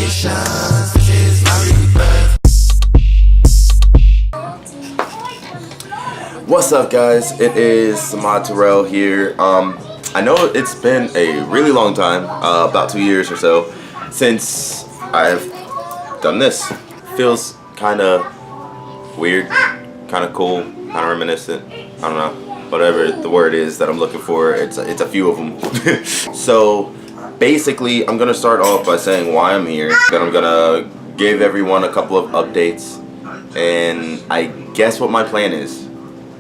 conditions. This is my rebirth. What's up, guys? It is Terrel here. I know it's been a really long time, about 2 years or so, since I've done this. Feels kind of weird, kind of cool, kind of reminiscent. I don't know. Whatever the word is that I'm looking for, it's a few of them. So basically, I'm gonna start off by saying why I'm here. Then I'm gonna give everyone a couple of updates, and I guess what my plan is.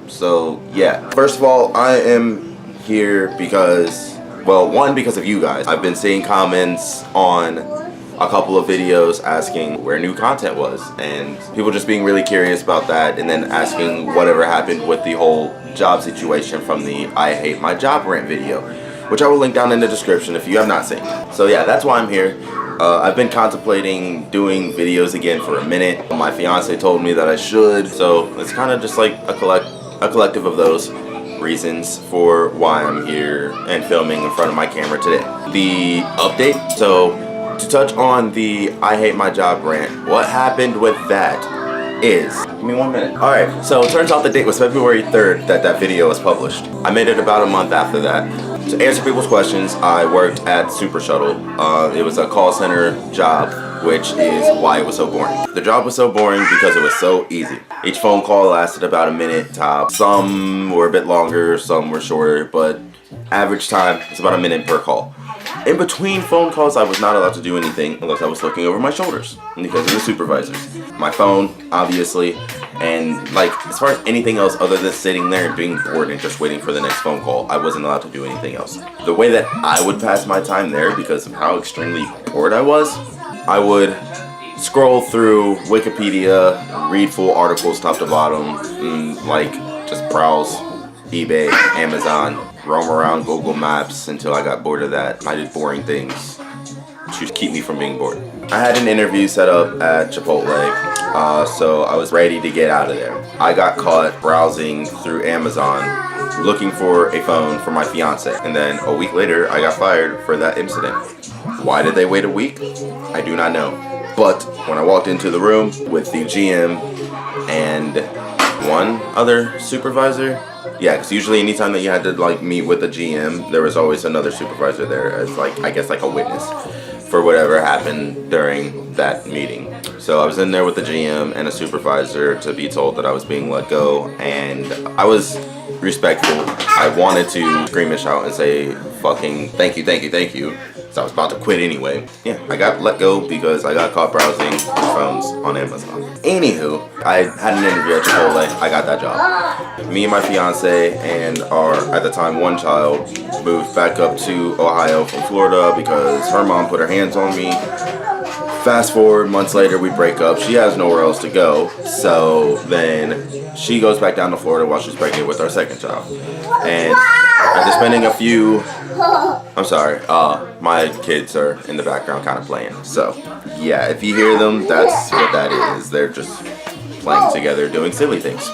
So yeah, first of all, I am here because, well, one, because of you guys. I've been seeing comments on a couple of videos asking where new content was, and people just being really curious about that, and then asking whatever happened with the whole job situation from the I hate my job rant video, which I will link down in the description if you have not seen. So yeah, that's why I'm here. I've been contemplating doing videos again for a minute. My fiance told me that I should, so it's kind of just like a collective of those reasons for why I'm here and filming in front of my camera today. The update, so to touch on the I hate my job rant, what happened with that is, give me 1 minute. Alright, so it turns out the date was February 3rd that video was published. I made it about a month after that. To answer people's questions, I worked at Super Shuttle. It was a call center job, which is why it was so boring. The job was so boring because it was so easy. Each phone call lasted about a minute top. Some were a bit longer, some were shorter, but average time is about a minute per call. In between phone calls, I was not allowed to do anything unless I was looking over my shoulders because of the supervisors. My phone, obviously, and like as far as anything else other than sitting there and being bored and just waiting for the next phone call, I wasn't allowed to do anything else. The way that I would pass my time there, because of how extremely bored I was, I would scroll through Wikipedia, read full articles top to bottom, and like just browse eBay, Amazon, roam around Google Maps until I got bored of that. I did boring things to keep me from being bored. I had an interview set up at Chipotle, so I was ready to get out of there. I got caught browsing through Amazon looking for a phone for my fiance, and then a week later I got fired for that incident. Why did they wait a week? I do not know. But when I walked into the room with the GM and one other supervisor, yeah, because usually anytime that you had to like meet with the GM, there was always another supervisor there as like, I guess like a witness for whatever happened during that meeting. So I was in there with the GM and a supervisor to be told that I was being let go, and I was respectful. I wanted to scream and shout and say fucking thank you, thank you, thank you. So I was about to quit anyway. Yeah, I got let go because I got caught browsing phones on Amazon. Anywho, I had an interview at Chipotle. I got that job. Me and my fiance and our, at the time, one child moved back up to Ohio from Florida because her mom put her hands on me. Fast forward, months later, we break up. She has nowhere else to go. So then she goes back down to Florida while she's pregnant with our second child. And after spending a few, I'm sorry, my kids are in the background kind of playing. So yeah, if you hear them, that's what that is. They're just playing together, doing silly things,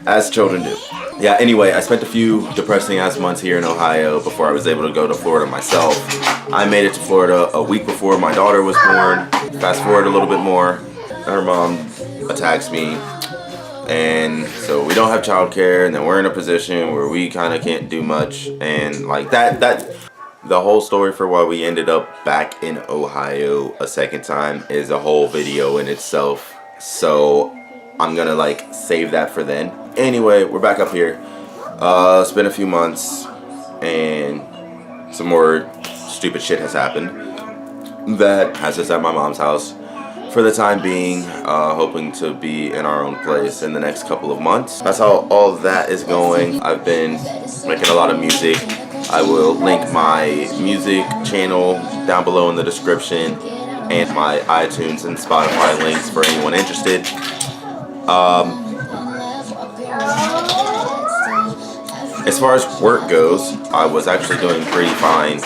as children do. Yeah, anyway, I spent a few depressing ass months here in Ohio before I was able to go to Florida myself. I made it to Florida a week before my daughter was born. Fast forward a little bit more, her mom attacks me, and so we don't have childcare, and then we're in a position where we kind of can't do much, and like that the whole story for why we ended up back in Ohio a second time is a whole video in itself, so I'm gonna like save that for then. Anyway, we're back up here. It's been a few months and some more stupid shit has happened that has us at my mom's house for the time being, hoping to be in our own place in the next couple of months. That's how all of that is going. I've been making a lot of music. I will link my music channel down below in the description and my iTunes and Spotify links for anyone interested. As far as work goes, I was actually doing pretty fine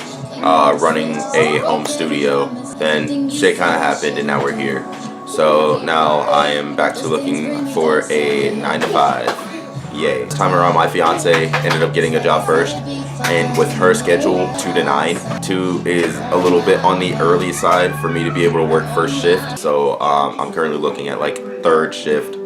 running a home studio. Then shit kind of happened and now we're here. So now I am back to looking for a 9 to 5. Yay. This time around, my fiance ended up getting a job first, and with her schedule 2 to 9, 2 is a little bit on the early side for me to be able to work first shift. So I'm currently looking at like third shift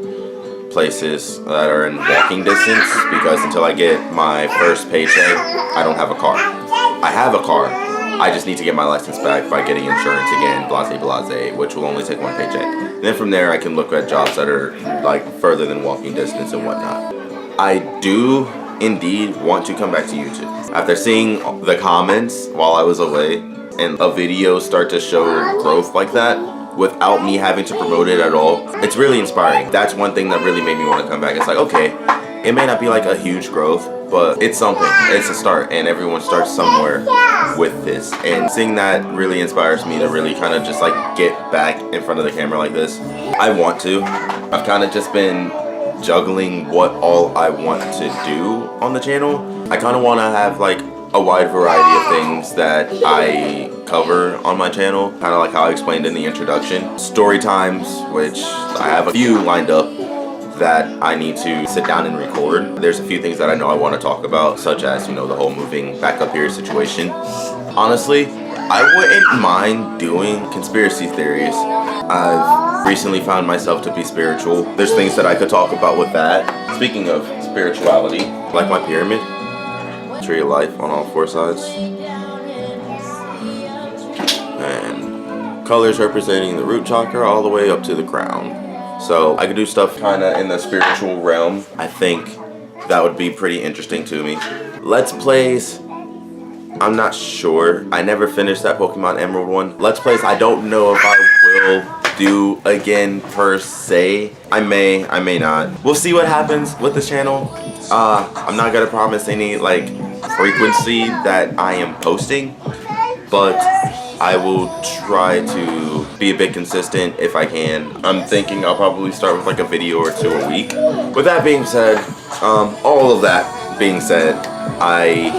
places that are in walking distance, because until I get my first paycheck, I don't have a car. I have a car, I just need to get my license back by getting insurance again, blase blase, which will only take one paycheck. And then from there I can look at jobs that are like further than walking distance and whatnot. I do indeed want to come back to YouTube. After seeing the comments while I was away and a video start to show growth like that, without me having to promote it at all, it's really inspiring. That's one thing that really made me want to come back. It's like, okay, it may not be like a huge growth, but it's something. It's a start, and everyone starts somewhere with this. And seeing that really inspires me to really kind of just like get back in front of the camera like this. I want to. I've kind of just been juggling what all I want to do on the channel. I kind of want to have like a wide variety of things that I cover on my channel, kind of like how I explained in the introduction. Story times, which I have a few lined up that I need to sit down and record. There's a few things that I know I want to talk about, such as, you know, the whole moving back up here situation. Honestly, I wouldn't mind doing conspiracy theories. I've recently found myself to be spiritual. There's things that I could talk about with that. Speaking of spirituality, like my pyramid, tree of life on all 4 sides, and colors representing the root chakra all the way up to the crown. So I could do stuff kind of in the spiritual realm. I think that would be pretty interesting to me. Let's Plays, I'm not sure. I never finished that Pokemon Emerald one. Let's Plays, I don't know if I will do again per se. I may not. We'll see what happens with this channel. I'm not gonna promise any like frequency that I am posting, but I will try to be a bit consistent if I can. I'm thinking I'll probably start with like a video or 2 a week. With that being said, all of that being said, I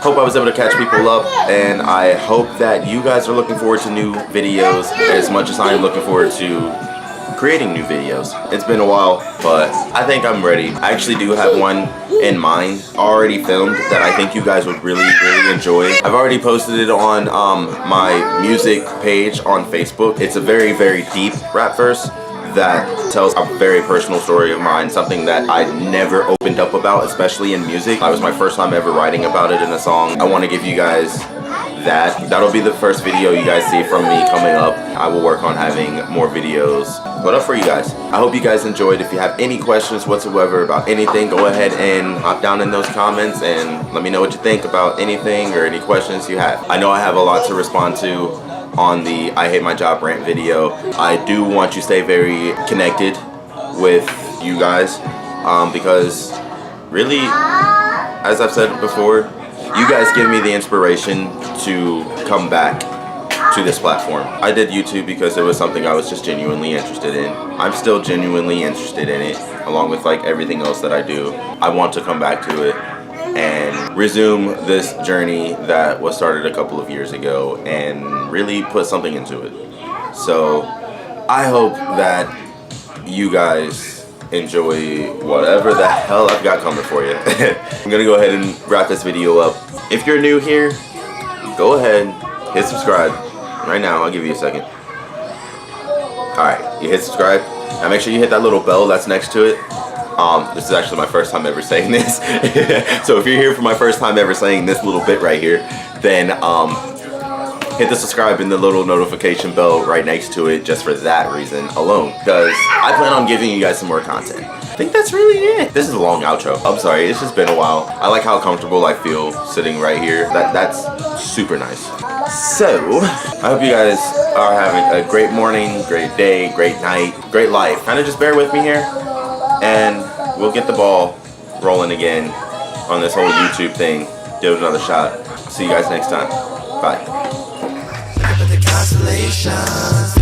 hope I was able to catch people up, and I hope that you guys are looking forward to new videos as much as I am looking forward to creating new videos. It's been a while, but I think I'm ready. I actually do have one in mind already filmed that I think you guys would really enjoy. I've already posted it on my music page on Facebook. It's a very deep rap verse that tells a very personal story of mine, something that I never opened up about, especially in music. That was my first time ever writing about it in a song. I want to give you guys that. That'll be the first video you guys see from me coming up. I will work on having more videos put up for you guys. I hope you guys enjoyed. If you have any questions whatsoever about anything, go ahead and hop down in those comments and let me know what you think about anything or any questions you have. I know I have a lot to respond to on the I Hate My Job rant video. I do want you to stay very connected with you guys because really, as I've said before, you guys give me the inspiration to come back to this platform. I did YouTube because it was something I was just genuinely interested in. I'm still genuinely interested in it, along with like everything else that I do. I want to come back to it and resume this journey that was started a couple of years ago and really put something into it. So I hope that you guys enjoy whatever the hell I've got coming for you. I'm gonna go ahead and wrap this video up. If you're new here, go ahead, hit subscribe. Right now, I'll give you a second. Alright, you hit subscribe. Now make sure you hit that little bell that's next to it. This is actually my first time ever saying this. So if you're here for my first time ever saying this little bit right here, then hit the subscribe and the little notification bell right next to it just for that reason alone. Because I plan on giving you guys some more content. I think that's really it. This is a long outro. I'm sorry, it's just been a while. I like how comfortable I feel sitting right here. That's super nice. So, I hope you guys are having a great morning, great day, great night, great life. Kind of just bear with me here, and we'll get the ball rolling again on this whole YouTube thing. Give it another shot. See you guys next time. Bye. Look up at the constellations.